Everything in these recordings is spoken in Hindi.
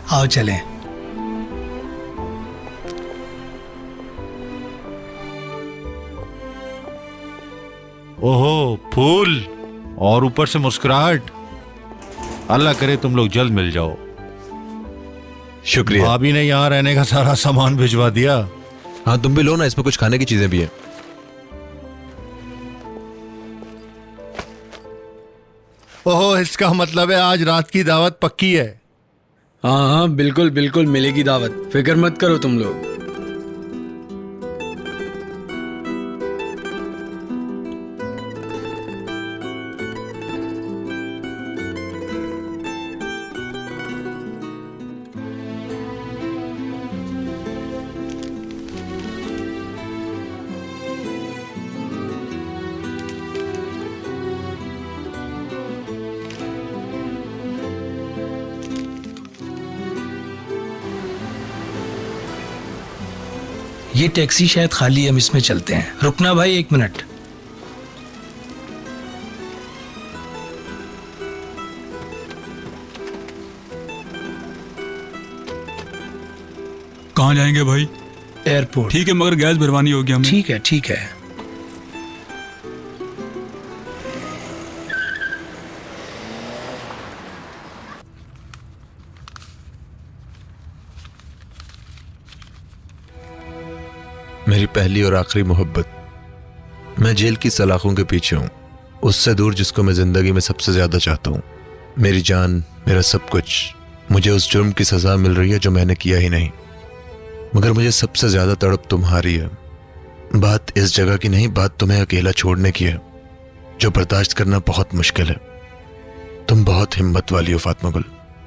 आओ चलें। ओहो, फूल और ऊपर से मुस्कुराहट। अल्लाह करे तुम लोग जल्द मिल जाओ। शुक्रिया। भाभी ने यहाँ रहने का सारा सामान भिजवा दिया। हाँ तुम भी लो ना, इसमें कुछ खाने की चीजें भी हैं। ओहो, इसका मतलब है आज रात की दावत पक्की है। हाँ हाँ बिल्कुल बिल्कुल मिलेगी दावत, फिक्र मत करो तुम लोग। ये टैक्सी शायद खाली है, हम इसमें चलते हैं। रुकना भाई, 1 मिनट। कहाँ जाएंगे भाई? एयरपोर्ट। ठीक है, मगर गैस भरवानी होगी हमें। ठीक है ठीक है। मेरी पहली और आखिरी मोहब्बत। मैं जेल की सलाखों के पीछे हूं, उससे दूर जिसको मैं जिंदगी में सबसे ज्यादा चाहता हूं। मेरी जान, मेरा सब कुछ। मुझे उस जुर्म की सजा मिल रही है जो मैंने किया ही नहीं, मगर मुझे सबसे ज्यादा तड़प तुम्हारी है। बात इस जगह की नहीं, बात तुम्हें अकेला छोड़ने की है, जो बर्दाश्त करना बहुत मुश्किल है। तुम बहुत हिम्मत वाली हो फातिमा गुल।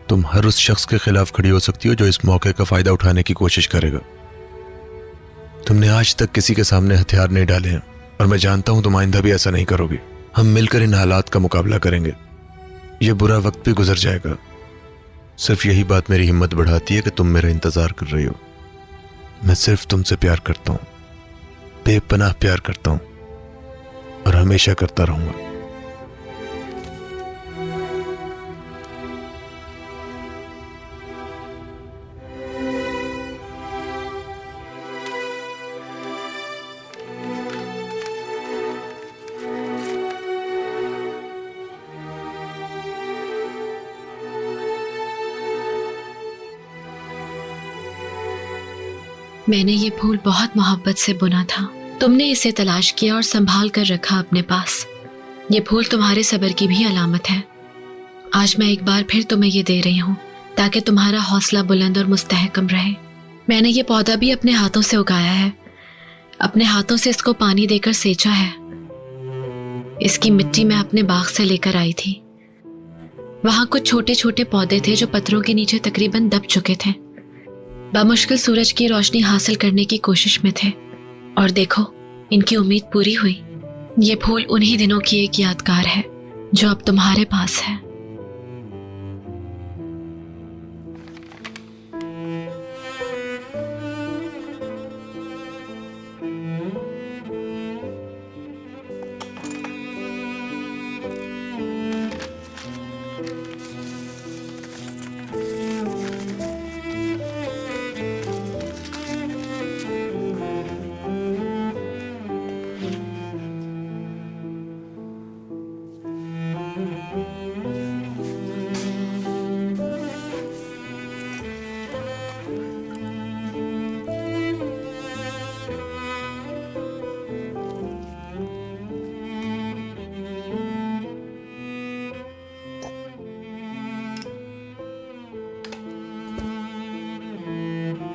तुम हर उस शख्स के खिलाफ खड़ी हो सकती हो जो इस मौके का फायदा उठाने की कोशिश करेगा। तुमने आज तक किसी के सामने हथियार नहीं डाले हैं, और मैं जानता हूं तुम आइंदा भी ऐसा नहीं करोगी। हम मिलकर इन हालात का मुकाबला करेंगे। यह बुरा वक्त भी गुजर जाएगा। सिर्फ यही बात मेरी हिम्मत बढ़ाती है कि तुम मेरा इंतजार कर रही हो। मैं सिर्फ तुमसे प्यार करता हूं, बेपनाह प्यार करता हूं, और हमेशा करता रहूंगा। मैंने ये फूल बहुत मोहब्बत से बुना था। तुमने इसे तलाश किया और संभाल कर रखा अपने पास। ये फूल तुम्हारे सब्र की भी अलामत है। आज मैं एक बार फिर तुम्हें ये दे रही हूँ ताकि तुम्हारा हौसला बुलंद और मुस्तहकम रहे। मैंने ये पौधा भी अपने हाथों से उगाया है, अपने हाथों से इसको पानी देकर सींचा है। इसकी मिट्टी मैं अपने बाग से लेकर आई थी। वहां कुछ छोटे छोटे पौधे थे जो पत्थरों के नीचे तकरीबन दब चुके थे। बामुश्किल सूरज की रोशनी हासिल करने की कोशिश में थे, और देखो इनकी उम्मीद पूरी हुई। ये फूल उन्हीं दिनों की एक यादगार है जो अब तुम्हारे पास है।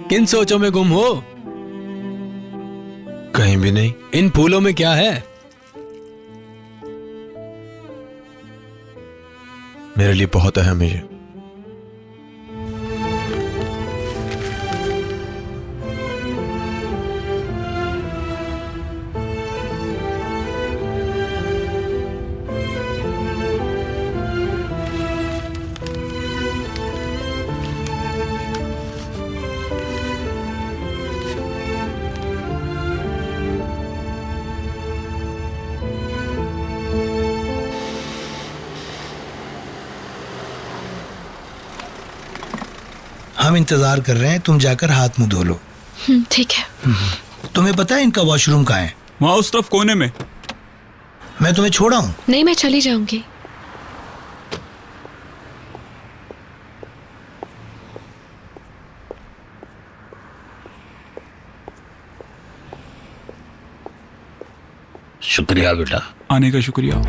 किन सोचों में गुम हो? कहीं भी नहीं। इन फूलों में क्या है? मेरे लिए बहुत अहम है ये। हम इंतजार कर रहे हैं, तुम जाकर हाथ मुंह धो लो। ठीक है। तुम्हें पता है इनका वॉशरूम कहाँ है? वहाँ उस तरफ कोने में। मैं तुम्हें छोड़ा हूँ। नहीं, मैं चली जाऊंगी। शुक्रिया बेटा। आने का शुक्रिया।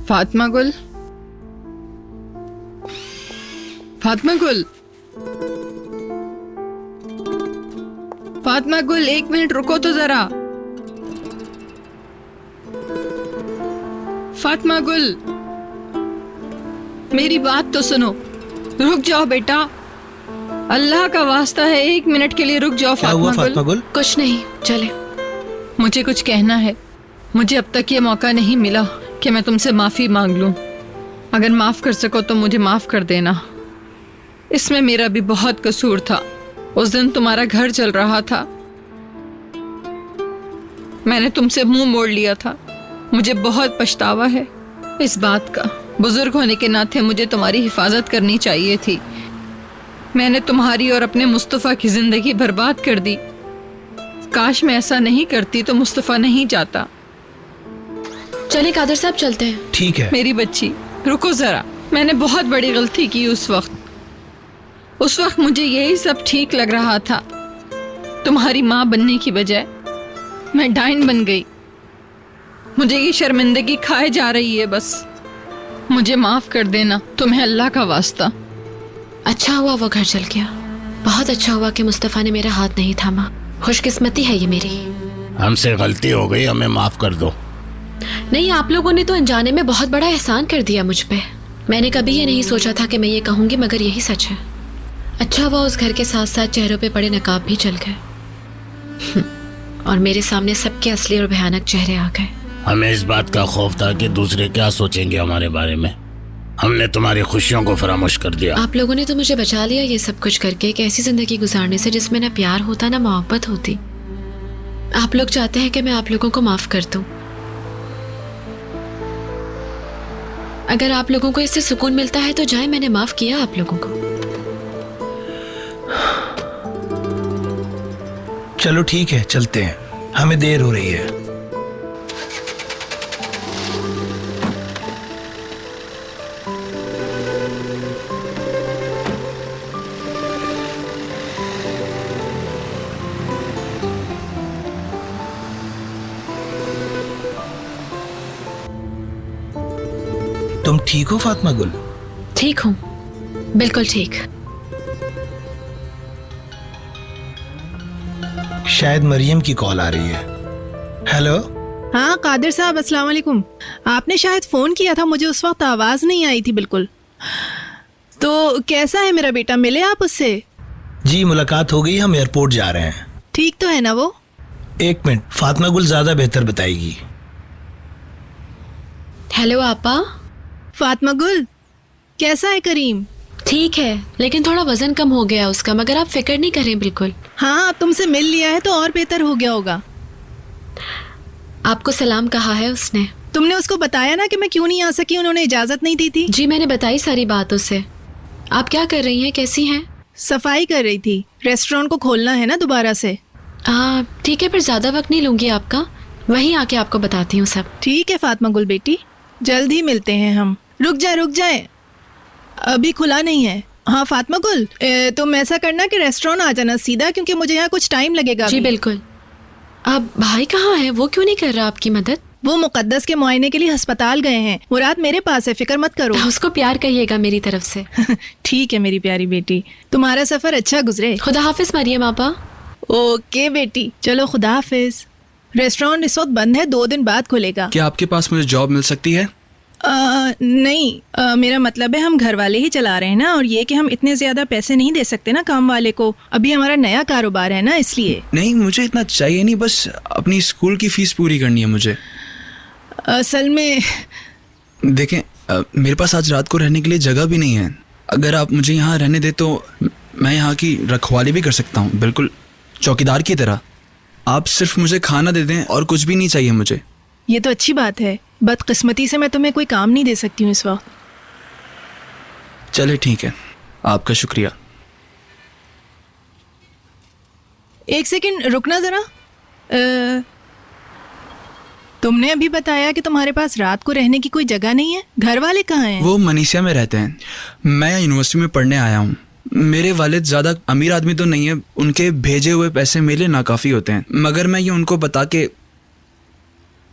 फातिमा गुल, फातिमा गुल, फातिमा गुल, 1 मिनट रुको तो जरा। फातिमा गुल, मेरी बात तो सुनो। रुक जाओ बेटा, अल्लाह का वास्ता है, 1 मिनट के लिए रुक जाओ। क्या हुआ फातिमा गुल? कुछ नहीं, चले। मुझे कुछ कहना है। मुझे अब तक ये मौका नहीं मिला कि मैं तुमसे माफ़ी मांग लूं। अगर माफ़ कर सको तो मुझे माफ़ कर देना। इसमें मेरा भी बहुत कसूर था। उस दिन तुम्हारा घर चल रहा था, मैंने तुमसे मुंह मोड़ लिया था। मुझे बहुत पछतावा है इस बात का। बुजुर्ग होने के नाते मुझे तुम्हारी हिफाजत करनी चाहिए थी। मैंने तुम्हारी और अपने मुस्तफ़ा की ज़िंदगी बर्बाद कर दी। काश मैं ऐसा नहीं करती तो मुस्तफ़ा नहीं जाता। चले कादर साहब, चलते हैं। ठीक है। मेरी बच्ची रुको जरा, मैंने बहुत बड़ी गलती की उस वक्त मुझे यही सब ठीक लग रहा था। तुम्हारी माँ बनने की बजाय मैं डाइन बन गई। मुझे ये शर्मिंदगी खाए जा रही है। बस मुझे माफ कर देना, तुम्हें अल्लाह का वास्ता। अच्छा हुआ वो घर चल गया। बहुत अच्छा हुआ कि मुस्तफ़ा ने मेरा हाथ नहीं थामा। खुशकिस्मती है ये मेरी। हमसे गलती हो गई, हमें माफ कर दो। नहीं, आप लोगों ने तो अनजाने में बहुत बड़ा एहसान कर दिया मुझ पे। मैंने कभी ये नहीं सोचा था कि मैं ये कहूँगी, मगर यही सच है। अच्छा हुआ उस घर के साथ साथ चेहरों पे पड़े नकाब भी चल गए और मेरे सामने सबके असली और भयानक चेहरे आ गए। हमें इस बात का खौफ था कि दूसरे क्या सोचेंगे हमारे बारे में। हमने तुम्हारी खुशियों को फरामोश कर दिया। आप लोगों ने तो मुझे बचा लिया ये सब कुछ करके, एक ऐसी जिंदगी गुजारने से जिसमें ना प्यार होता ना मोहब्बत होती। आप लोग चाहते हैं कि मैं आप लोगों को माफ कर दूं। अगर आप लोगों को इससे सुकून मिलता है तो जाए, मैंने माफ किया आप लोगों को। चलो ठीक है, चलते हैं, हमें देर हो रही है। तुम ठीक हो फातिमा गुल? ठीक हूँ, बिल्कुल ठीक। शायद मरियम की कॉल आ रही है। हेलो। हाँ कादिर साहब, अस्सलाम वालेकुम। आपने शायद फ़ोन किया था, मुझे उस वक्त आवाज़ नहीं आई थी बिल्कुल। तो कैसा है मेरा बेटा, मिले आप उससे? जी मुलाकात हो गई, हम एयरपोर्ट जा रहे हैं। ठीक तो है ना वो? 1 मिनट, फातिमा गुल ज़्यादा बेहतर बताएगी। हेलो आपा। फातिमा गुल, कैसा है करीम? ठीक है, लेकिन थोड़ा वजन कम हो गया उसका, मगर आप फिक्र नहीं करें बिल्कुल। हाँ, अब तुमसे मिल लिया है तो और बेहतर हो गया होगा। आपको सलाम कहा है उसने। तुमने उसको बताया ना कि मैं क्यों नहीं आ सकी, उन्होंने इजाज़त नहीं दी थी। जी मैंने बताई सारी बात उसे। आप क्या कर रही हैं, कैसी हैं? सफाई कर रही थी, रेस्टोरेंट को खोलना है ना दोबारा से। ठीक है, फिर ज़्यादा वक्त नहीं लूँगी आपका, वहीं आके आपको बताती हूँ सब। ठीक है फातिमा गुल बेटी, जल्द ही मिलते हैं हम। रुक जाए, अभी खुला नहीं है। हाँ फातिमा गुल, तुम ऐसा करना कि रेस्टोरेंट आ जाना सीधा, क्योंकि मुझे यहाँ कुछ टाइम लगेगा। जी बिल्कुल। अब भाई कहाँ है, वो क्यों नहीं कर रहा आपकी मदद? वो मुकद्दस के मुआयने के लिए अस्पताल गए हैं। मुराद मेरे पास है, फिक्र मत करो। उसको प्यार कहिएगा मेरी तरफ से। ठीक है मेरी प्यारी बेटी, तुम्हारा सफर अच्छा गुजरे। खुदा हाफिज मरियम आपा। ओके बेटी, चलो खुदा हाफिज। रेस्टोरेंट इस वक्त बंद है, 2 दिन बाद खुलेगा। क्या आपके पास मुझे जॉब मिल सकती है? नहीं, मेरा मतलब है हम घर वाले ही चला रहे हैं ना, और ये कि हम इतने ज़्यादा पैसे नहीं दे सकते ना काम वाले को। अभी हमारा नया कारोबार है ना, इसलिए। नहीं, मुझे इतना चाहिए नहीं, बस अपनी स्कूल की फीस पूरी करनी है मुझे। असल में देखें, मेरे पास आज रात को रहने के लिए जगह भी नहीं है। अगर आप मुझे यहाँ रहने दे तो मैं यहाँ की रखवाली भी कर सकता हूँ, बिल्कुल चौकीदार की तरह। आप सिर्फ मुझे खाना दे दें और कुछ भी नहीं चाहिए मुझे। ये तो अच्छी बात है। बदकिस्मती से मैं तुम्हें कोई काम नहीं दे सकती हूँ इस वक्त। चले ठीक है, आपका शुक्रिया। एक सेकंड रुकना ज़रा। तुमने अभी बताया कि तुम्हारे पास रात को रहने की कोई जगह नहीं है। घर वाले कहाँ हैं? वो मनीषा में रहते हैं। मैं यहाँ यूनिवर्सिटी में पढ़ने आया हूँ। मेरे वालिद ज़्यादा अमीर आदमी तो नहीं है, उनके भेजे हुए पैसे मेरे लिए नाकाफ़ी होते हैं। मगर मैं ये उनको बता के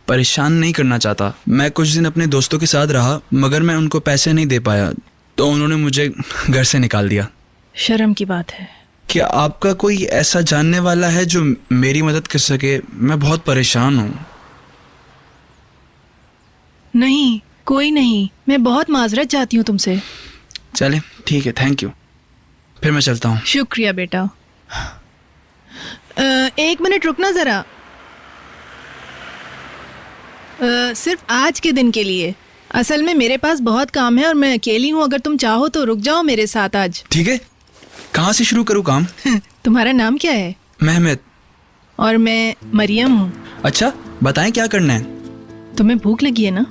परेशान नहीं करना चाहता। मैं कुछ दिन अपने दोस्तों के साथ रहा, मगर मैं उनको पैसे नहीं दे पाया, तो उन्होंने मुझे घर से निकाल दिया। शर्म की बात है। क्या आपका कोई ऐसा जानने वाला है जो मेरी मदद कर सके? मैं बहुत परेशान हूँ। नहीं, कोई नहीं। मैं बहुत माजरत चाहती हूँ तुमसे। चले ठीक है, थैंक यू। फिर मैं चलता हूँ। शुक्रिया बेटा। एक मिनट रुकना ज़रा। सिर्फ आज के दिन के लिए। असल में मेरे पास बहुत काम है और मैं अकेली हूँ। अगर तुम चाहो तो रुक जाओ मेरे साथ आज। ठीक है, कहाँ से शुरू करूँ काम? तुम्हारा नाम क्या है? मेहमद। और मैं मरियम हूँ। अच्छा, बताएं क्या करना है? तुम्हें भूख लगी है ना?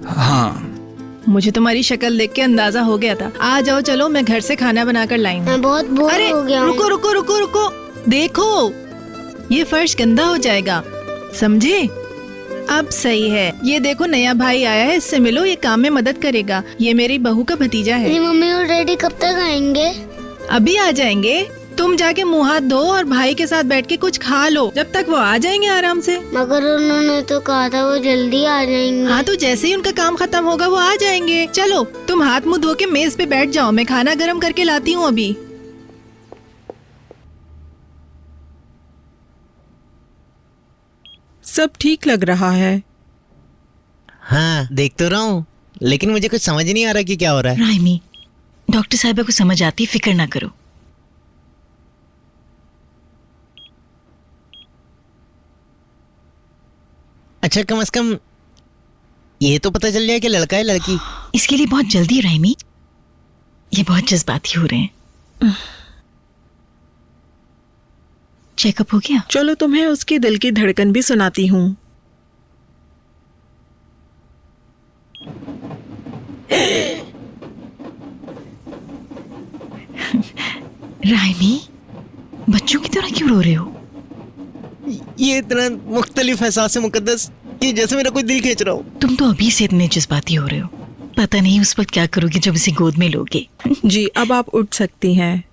हाँ। मुझे तुम्हारी शक्ल देख के अंदाजा हो गया था। आ जाओ, चलो मैं घर से खाना बनाकर लाई हूँ। मैं बहुत बोर अरे हो गया हूँ। रुको रुको रुको रुको, देखो ये फर्श गंदा हो जाएगा, समझे? अब सही है। ये देखो नया भाई आया है, इससे मिलो, ये काम में मदद करेगा। ये मेरी बहू का भतीजा है। मेरी मम्मी और डैडी कब तक आएंगे? अभी आ जाएंगे। तुम जाके मुंह हाथ धो और भाई के साथ बैठ के कुछ खा लो, जब तक वो आ जाएंगे आराम से। मगर उन्होंने तो कहा था वो जल्दी आ जाएंगे। हाँ, तो जैसे ही उनका काम खत्म होगा वो आ जाएंगे। चलो तुम हाथ मुंह धो के मेज पे बैठ जाओ, मैं खाना गर्म करके लाती हूँ अभी। सब ठीक लग रहा है। हाँ, देख तो रहा हूँ, लेकिन मुझे कुछ समझ नहीं आ रहा कि क्या हो रहा है। राइमी, डॉक्टर साहिबा को समझ आती, फिक्र ना करो। अच्छा, कम से कम ये तो पता चल जाए कि लड़का है लड़की। इसके लिए बहुत जल्दी है राइमी, ये बहुत जज्बाती हो रहे हैं। चेकअप हो गया? चलो तुम्हें उसकी दिल की धड़कन भी सुनाती हूँ। राइमी, बच्चों की तरह क्यों रो रहे हो? ये इतना मुख्तलिफ एहसास है मुकद्दस कि जैसे मेरा कोई दिल खींच रहा हो। तुम तो अभी से इतने जज्बाती हो रहे हो, पता नहीं उस वक्त क्या करोगे जब इसे गोद में लोगे। जी, अब आप उठ सकती हैं।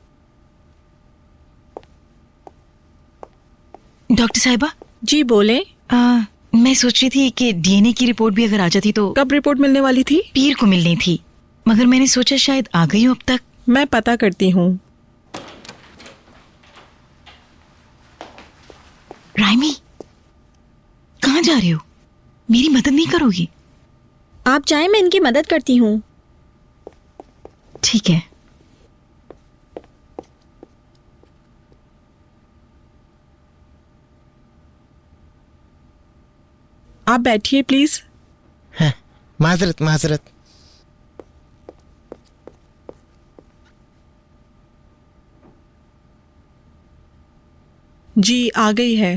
डॉक्टर साहिबा। जी बोले। मैं सोच रही थी कि डीएनए की रिपोर्ट भी अगर आ जाती तो। कब रिपोर्ट मिलने वाली थी? पीर को मिलनी थी, मगर मैंने सोचा शायद आ गई हो अब तक। मैं पता करती हूँ। राइमी, कहाँ जा रहे हो? मेरी मदद नहीं करोगी? आप चाहें मैं इनकी मदद करती हूँ। ठीक है। आप बैठिए प्लीज। हाँ, माजरत माजरत। जी आ गई है।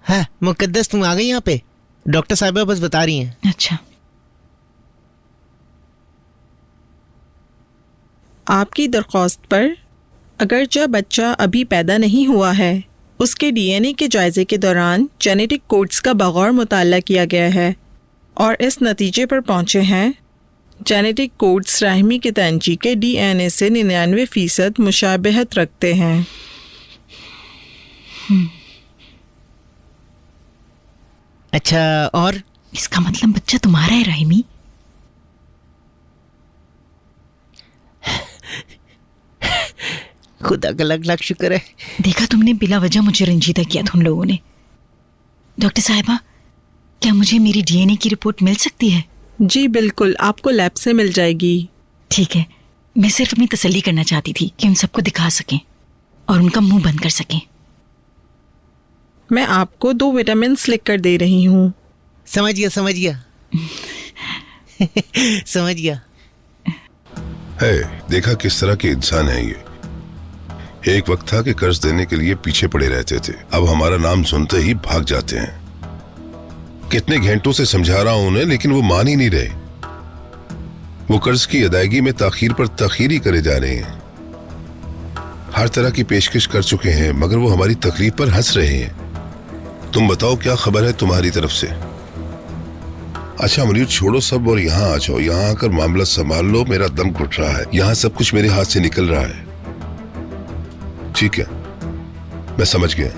हाँ मुकद्दस, तुम आ गई यहाँ पे? डॉक्टर साहिबा बस बता रही हैं। अच्छा। आपकी दरख्वास्त पर अगर जो बच्चा अभी पैदा नहीं हुआ है उसके डीएनए के जायजे के दौरान जेनेटिक कोड्स का बगौर मुताला किया गया है और इस नतीजे पर पहुंचे हैं जेनेटिक कोड्स राहमी के तंजी के डीएनए से 99% मुशाबहत रखते हैं। अच्छा, और? इसका मतलब बच्चा तुम्हारा है राहिमी? खुदा का लाख लाख शुक्र है। देखा, तुमने बिला वजह मुझे रंजीदा किया था उन लोगों ने। डॉक्टर साहिबा, क्या मुझे मेरी डीएनए की रिपोर्ट मिल सकती है? जी बिल्कुल, आपको लैब से मिल जाएगी। ठीक है, मैं सिर्फ अपनी तसल्ली करना चाहती थी कि उन सबको दिखा सकें और उनका मुंह बंद कर सकें। मैं आपको 2 विटामिन लिख कर दे रही हूँ। समझ गया समझ गया समझ गया। है, देखा किस तरह के इंसान है ये। एक वक्त था कि कर्ज देने के लिए पीछे पड़े रहते थे, अब हमारा नाम सुनते ही भाग जाते हैं। कितने घंटों से समझा रहा हूं उन्हें, लेकिन वो मान ही नहीं रहे। वो कर्ज की अदायगी में ताखीर पर ताखीर ही करे जा रहे हैं। हर तरह की पेशकश कर चुके हैं, मगर वो हमारी तकलीफ पर हंस रहे हैं। तुम बताओ क्या खबर है तुम्हारी तरफ से? अच्छा मुनीर, छोड़ो सब और यहाँ आ जाओ। यहाँ आकर मामला संभाल लो, मेरा दम घुट रहा है। यहाँ सब कुछ मेरे हाथ से निकल रहा है। ठीक है, मैं समझ गया,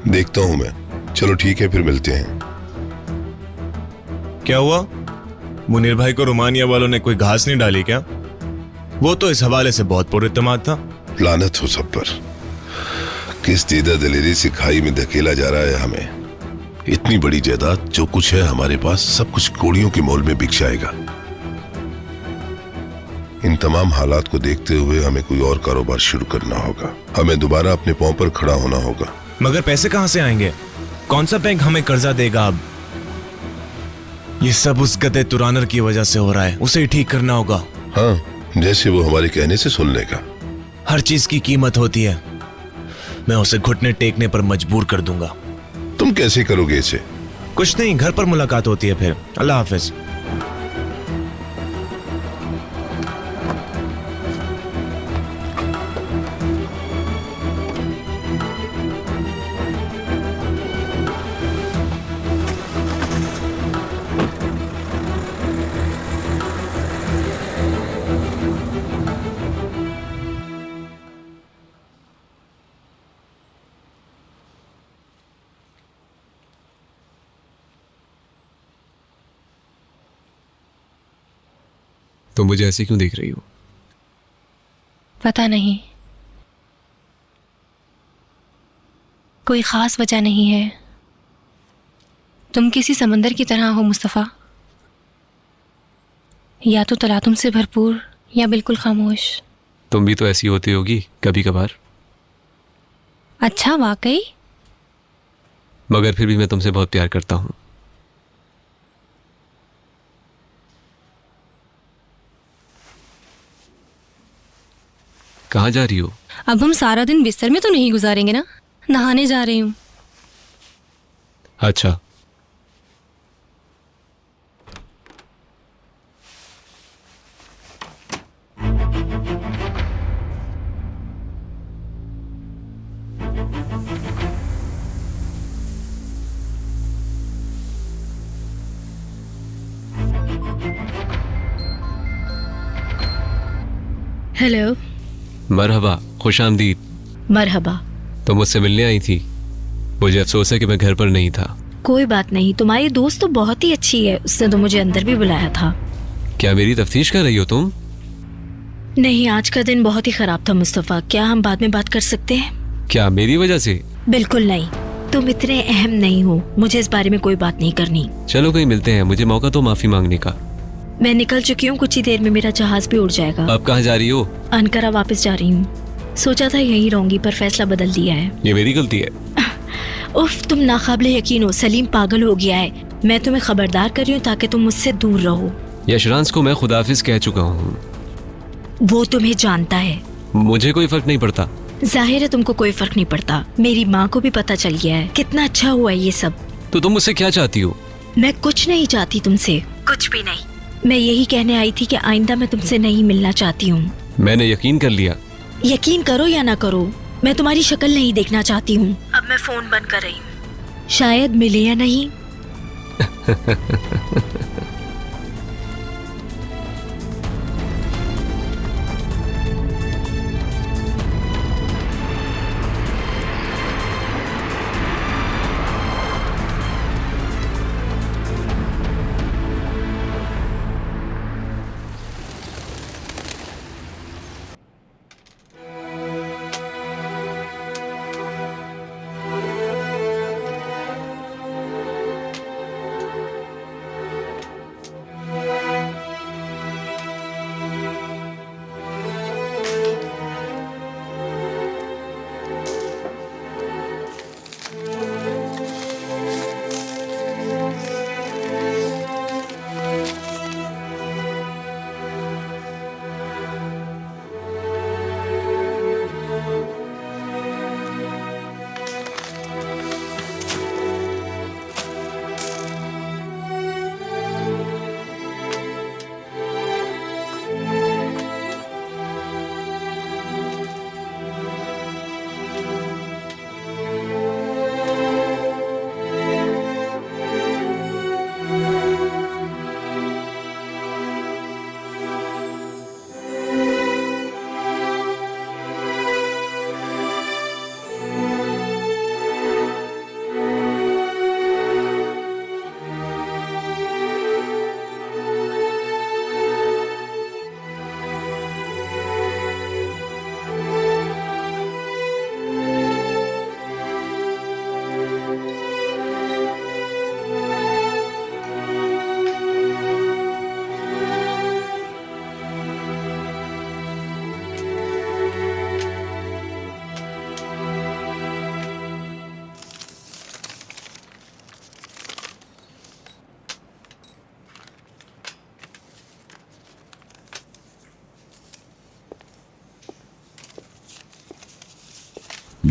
देखता हूं मैं। चलो ठीक है, फिर मिलते हैं। क्या हुआ? मुनीर भाई को रोमानिया वालों ने कोई घास नहीं डाली क्या? वो तो इस हवाले से बहुत पुरइत्तेमाद था। लानत हो सब पर। किस दीदा दिलेरी से खाई में धकेला जा रहा है हमें। इतनी बड़ी जायदाद, जो कुछ है हमारे पास, सब कुछ कौड़ियों के मोल में बिक जाएगा। इन तमाम हालात को देखते हुए हमें कोई और कारोबार शुरू करना होगा। हमें दोबारा अपने पांव पर खड़ा होना होगा। मगर पैसे कहां से आएंगे? कौन सा बैंक हमें कर्जा देगा अब? ये सब उस गधे तुरानर की वजह से हो रहा है, उसे ही ठीक करना होगा। हाँ, जैसे वो हमारे कहने से सुन लेगा। हर चीज की कीमत होती है। मैं उसे घुटने टेकने पर मजबूर कर दूंगा। तुम कैसे करोगे इसे? कुछ नहीं, घर पर मुलाकात होती है फिर। अल्लाह हाफिज। तो मुझे ऐसे क्यों देख रही हो? पता नहीं, कोई खास वजह नहीं है। तुम किसी समंदर की तरह हो मुस्तफ़ा, या तो तलातुम से भरपूर या बिल्कुल खामोश। तुम भी तो ऐसी होती होगी कभी कभार। अच्छा, वाकई? मगर फिर भी मैं तुमसे बहुत प्यार करता हूँ। कहाँ जा रही हो? अब हम सारा दिन बिस्तर में तो नहीं गुजारेंगे ना, नहाने जा रही हूँ। अच्छा, हेलो। मरहबा, खुश आमदीद। मरहबा। तुम मुझसे मिलने आई थी। मुझे अफसोस है कि मैं घर पर नहीं था। कोई बात नहीं, तुम्हारी दोस्त तो बहुत ही अच्छी है, उसने तो मुझे अंदर भी बुलाया था। क्या मेरी तफ्तीश कर रही हो तुम? नहीं, आज का दिन बहुत ही खराब था मुस्तफ़ा। क्या हम बाद में बात कर सकते हैं? क्या मेरी वजह से? बिल्कुल नहीं, तुम इतने अहम नहीं हो, मुझे इस बारे में कोई बात नहीं करनी। चलो कहीं मिलते हैं, मुझे मौका तो माफी मांगने का। मैं निकल चुकी हूँ, कुछ ही देर में मेरा जहाज भी उड़ जाएगा। अब कहाँ जा रही हो? अनकरा वापस जा रही हूँ। सोचा था यहीं रहूंगी, पर फैसला बदल दिया है। ये मेरी गलती है। उफ, तुम नाकाबिले यकीन हो, सलीम पागल हो गया है। मैं तुम्हें खबरदार कर रही हूँ ताकि तुम मुझसे दूर रहो। यशरांस को मैं खुदाफिज कह चुका हूँ। वो तुम्हें जानता है। मुझे कोई फर्क नहीं पड़ता। जाहिर है तुमको कोई फर्क नहीं पड़ता। मेरी माँ को भी पता चल गया है। कितना अच्छा हुआ ये सब। तो तुम मुझसे क्या चाहती हो? मैं कुछ नहीं चाहती तुमसे, कुछ भी नहीं। मैं यही कहने आई थी कि आइंदा मैं तुमसे नहीं मिलना चाहती हूँ। मैंने यकीन कर लिया। यकीन करो या ना करो, मैं तुम्हारी शक्ल नहीं देखना चाहती हूँ। अब मैं फोन बंद कर रही हूँ। शायद मिले या नहीं।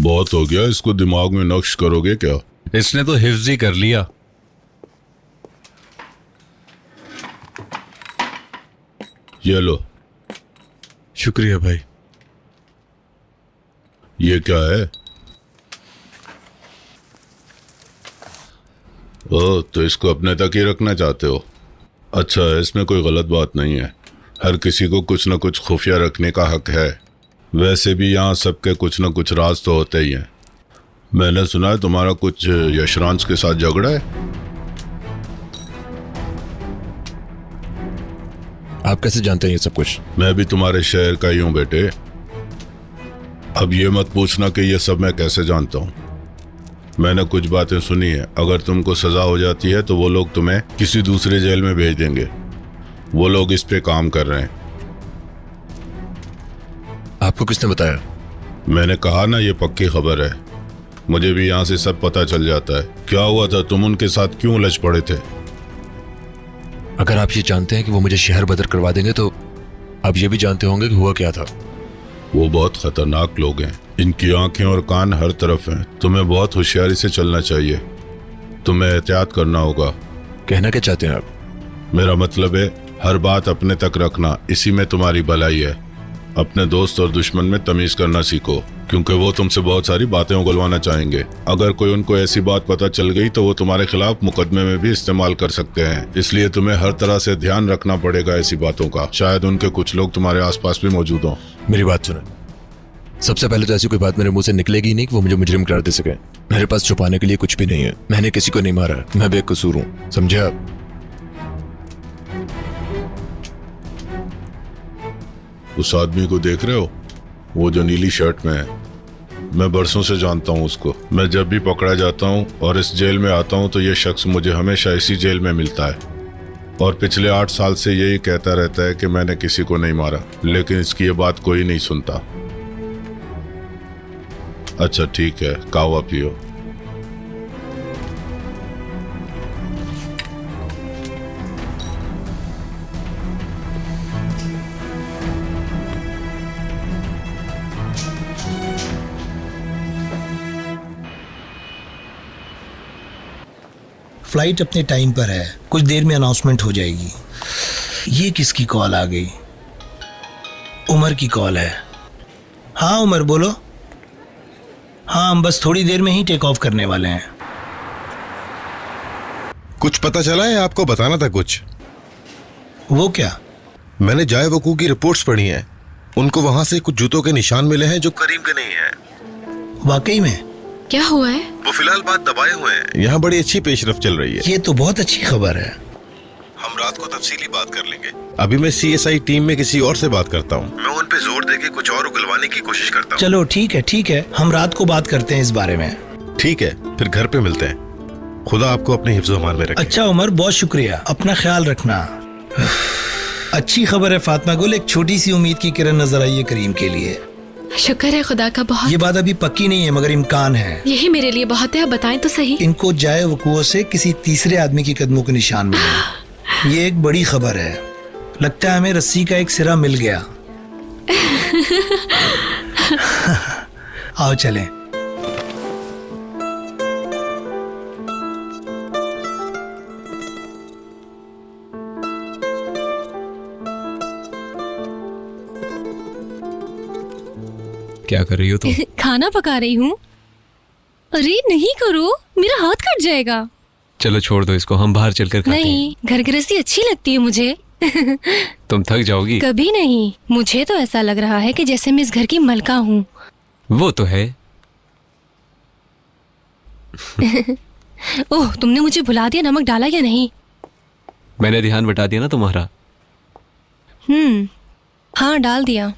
बहुत हो गया, इसको दिमाग में नक्श करोगे क्या? इसने तो हिफ्ज ही कर लिया। ये लो। शुक्रिया भाई। ये क्या है? ओह, तो इसको अपने तक ही रखना चाहते हो? अच्छा, इसमें कोई गलत बात नहीं है। हर किसी को कुछ न कुछ खुफिया रखने का हक है। वैसे भी यहाँ सबके कुछ न कुछ राज तो होते ही हैं। मैंने सुना है तुम्हारा कुछ यशरांश के साथ झगड़ा है। आप कैसे जानते हैं ये सब कुछ? मैं भी तुम्हारे शहर का ही हूँ बेटे। अब ये मत पूछना कि ये सब मैं कैसे जानता हूँ। मैंने कुछ बातें सुनी है। अगर तुमको सजा हो जाती है तो वो लोग तुम्हें किसी दूसरे जेल में भेज देंगे। वो लोग इस पे काम कर रहे हैं। आपको किसने बताया? मैंने कहा ना, ये पक्की खबर है। मुझे भी यहाँ से सब पता चल जाता है। क्या हुआ था? तुम उनके साथ क्यों उलझ पड़े थे? अगर आप ये जानते हैं कि वो मुझे शहर बदर करवा देंगे तो आप ये भी जानते होंगे कि हुआ क्या था। वो बहुत खतरनाक लोग हैं। इनकी आंखें और कान हर तरफ हैं। तुम्हें बहुत होशियारी से चलना चाहिए। तुम्हें एहतियात करना होगा। कहना क्या चाहते हैं आप? मेरा मतलब है हर बात अपने तक रखना। इसी में तुम्हारी भलाई है। अपने दोस्त और दुश्मन में तमीज करना सीखो, क्योंकि वो तुमसे बहुत सारी बातें उगलवाना चाहेंगे। अगर कोई उनको ऐसी बात पता चल गई तो वो तुम्हारे खिलाफ मुकदमे में भी इस्तेमाल कर सकते हैं। इसलिए तुम्हें हर तरह से ध्यान रखना पड़ेगा ऐसी बातों का। शायद उनके कुछ लोग तुम्हारे आसपास भी मौजूद हों। मेरी बात सुने। सबसे पहले तो ऐसी कोई बात मेरे मुंह से निकलेगी नहीं कि वो मुझे मुजरिम करार दे सके। मेरे पास छुपाने के लिए कुछ भी नहीं है। मैंने किसी को नहीं मारा। मैं बेकसूर हूँ, समझे आप? उस आदमी को देख रहे हो? वो जो नीली शर्ट में है, मैं बरसों से जानता हूँ उसको। मैं जब भी पकड़ा जाता हूँ और इस जेल में आता हूँ तो ये शख्स मुझे हमेशा इसी जेल में मिलता है और पिछले 8 साल से यही कहता रहता है कि मैंने किसी को नहीं मारा, लेकिन इसकी ये बात कोई नहीं सुनता। अच्छा ठीक है, कावा पियो। फ्लाइट अपने टाइम पर है। कुछ देर में अनाउंसमेंट हो जाएगी। ये किसकी कॉल आ गई? उमर की कॉल है। हाँ उमर, बोलो। हाँ, हम बस थोड़ी देर में ही टेक ऑफ करने वाले हैं। कुछ पता चला है? आपको बताना था कुछ। वो क्या? मैंने जाए वकू की रिपोर्ट्स पढ़ी हैं। उनको वहां से कुछ जूतों के निशान मिले हैं जो करीम के नहीं हैं। वाकई में? क्या हुआ है? वो फिलहाल बात दबाए हुए हैं। यहाँ बड़ी अच्छी पेशरफ चल रही है। ये तो बहुत अच्छी खबर है। हम रात को तफसीली बात कर लेंगे। अभी मैं CSI टीम में किसी और से बात करता हूँ। मैं उन पे जोर देके कुछ और उगलवाने की कोशिश करता हूँ। चलो ठीक है, हम रात को बात करते हैं इस बारे में। ठीक है, फिर घर पे मिलते हैं। खुदा आपको अपने हिफ्ज़-ओ-अमान में रखे। अच्छा उमर, बहुत शुक्रिया। अपना ख्याल रखना। अच्छी खबर है फातिमा गुल, एक छोटी सी उम्मीद की किरण नजर आई है करीम के लिए। शुक्र है खुदा का बहुत। ये बात अभी पक्की नहीं है मगर इम्कान है। यही मेरे लिए बहुत है। आप बताएं तो सही। इनको जाए वकूओं से किसी तीसरे आदमी के कदमों के निशान मिले। ये एक बड़ी खबर है। लगता है हमें रस्सी का एक सिरा मिल गया। आओ चलें। क्या कर रही हो तुम? खाना पका रही हूँ। अरे नहीं करो, मेरा हाथ कट जाएगा। चलो छोड़ दो इसको, हम बाहर चलकर खाते हैं। नहीं, घर गृहस्थी अच्छी लगती है मुझे। तुम थक जाओगी। कभी नहीं, मुझे तो ऐसा लग रहा है कि जैसे मैं इस घर की मलका हूँ। वो तो है। ओह, तुमने मुझे भुला दिया। नमक डाला या नहीं? मैंने ध्यान बटा दिया ना तुम्हारा। हाँ, डाल दिया।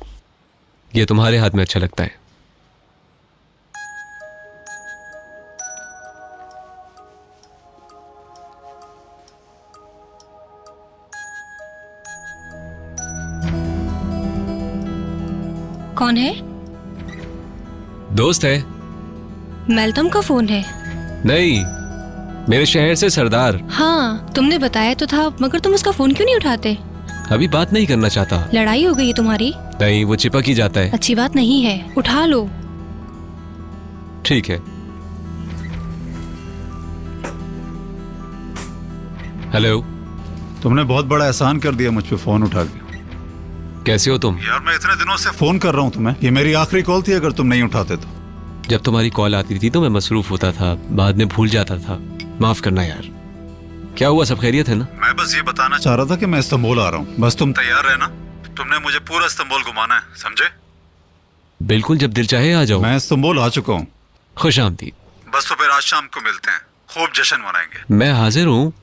ये तुम्हारे हाथ में अच्छा लगता है। कौन है? दोस्त है। मेल्टम का फोन है? नहीं, मेरे शहर से सरदार। हाँ, तुमने बताया तो था, मगर तुम उसका फोन क्यों नहीं उठाते? अभी बात नहीं करना चाहता। लड़ाई हो गई है तुम्हारी? नहीं, वो चिपक ही जाता है। अच्छी बात नहीं है, उठा लो। ठीक है। हेलो। तुमने बहुत बड़ा एहसान कर दिया मुझ पे फोन उठा के। कैसे हो तुम? यार मैं इतने दिनों से फोन कर रहा हूँ तुम्हें, ये मेरी आखिरी कॉल थी अगर तुम नहीं उठाते तो। जब तुम्हारी कॉल आती थी तो मैं मसरूफ होता था, बाद में भूल जाता था। माफ करना यार। क्या हुआ, सब खैरियत है ना? मैं बस ये बताना चाह रहा था कि मैं इस्तांबुल आ रहा हूँ, बस तुम तैयार रहना। तुमने मुझे पूरा इस्तांबुल घुमाना है, समझे? बिल्कुल, जब दिल चाहे आ जाओ। मैं इस्तांबुल आ चुका हूँ। खुश आमदीद। बस तो फिर आज शाम को मिलते हैं, खूब जश्न मनाएंगे। मैं हाजिर हूँ,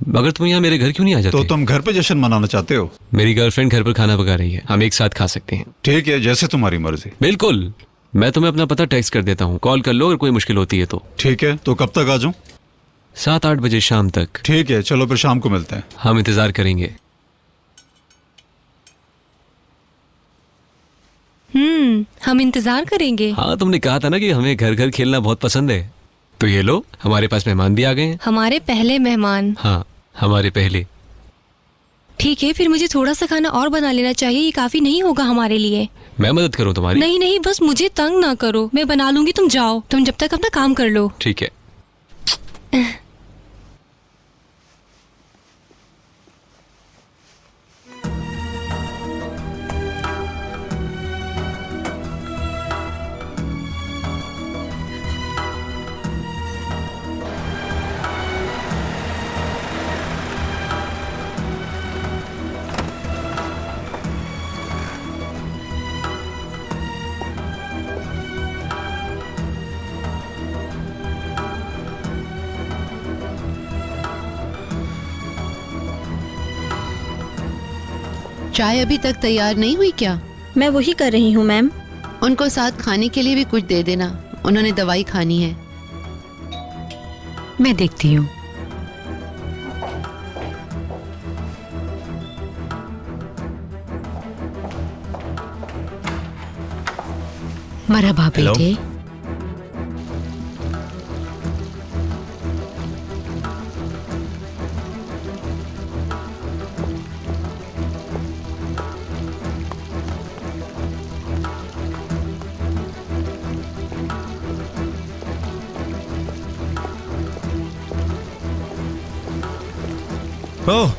मगर तुम यहाँ मेरे घर क्यों नहीं आ जाते? तो तुम घर पे जश्न मनाना चाहते हो? मेरी गर्लफ्रेंड घर पर खाना पका रही है, हम एक साथ खा सकते हैं। ठीक है, जैसे तुम्हारी मर्जी। बिल्कुल, मैं तुम्हें अपना पता टेक्स्ट कर देता हूँ, कॉल कर लो अगर कोई मुश्किल होती है तो। ठीक है, तो कब तक आ जाऊँ? 7-8 बजे शाम तक। ठीक है, चलो फिर शाम को मिलते हैं। हम इंतजार करेंगे। हम इंतजार करेंगे। हाँ, तुमने कहा था ना कि हमें घर घर खेलना बहुत पसंद है, तो ये लो, हमारे पास मेहमान भी आ गए हैं। हमारे पहले मेहमान? हाँ, हमारे पहले। ठीक है, फिर मुझे थोड़ा सा खाना और बना लेना चाहिए, ये काफी नहीं होगा हमारे लिए। मैं मदद करूँ तुम्हारी? नहीं नहीं, बस मुझे तंग ना करो, मैं बना लूंगी, तुम जाओ, तुम जब तक अपना काम कर लो। ठीक है। चाय अभी तक तैयार नहीं हुई क्या? मैं वही कर रही हूँ मैम। उनको साथ खाने के लिए भी कुछ दे देना, उन्होंने दवाई खानी है। मैं देखती हूँ। मरहबा बेटे। ओह,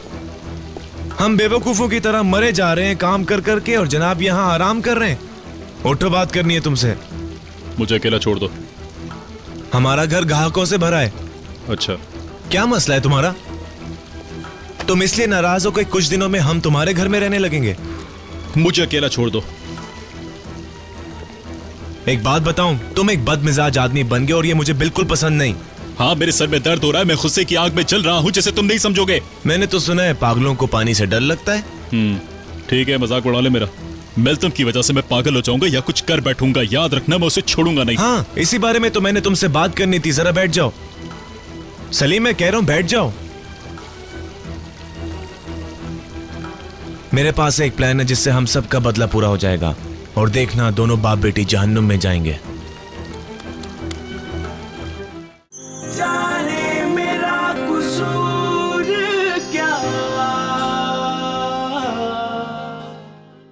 हम बेवकूफों की तरह मरे जा रहे हैं काम कर करके, और जनाब यहाँ आराम कर रहे हैं। उठो, बात करनी है तुमसे। मुझे अकेला छोड़ दो। हमारा घर ग्राहकों से भरा है। अच्छा, क्या मसला है तुम्हारा? तुम इसलिए नाराज हो कि कुछ दिनों में हम तुम्हारे घर में रहने लगेंगे। मुझे अकेला छोड़ दो। एक बात बताऊं, तुम एक बदमिजाज आदमी बन गए और ये मुझे बिल्कुल पसंद नहीं। हाँ, मेरे सर में दर्द हो रहा है, मैं गुस्से की आग में जल रहा हूँ, जैसे तुम नहीं समझोगे। मैंने तो सुना है पागलों को पानी से डर लगता है। ठीक है, मजाक उड़ा ले मेरा। मेल्टम की वजह से मैं पागल हो जाऊंगा या कुछ कर बैठूंगा, याद रखना, मैं उसे छोड़ूंगा नहीं। हाँ, इसी बारे में तो मैंने तुमसे बात करनी थी। जरा बैठ जाओ सलीम, मैं कह रहा हूं बैठ जाओ। मेरे पास एक प्लान है जिससे हम सबका बदला पूरा हो जाएगा, और देखना दोनों बाप बेटी जहन्नुम में जाएंगे।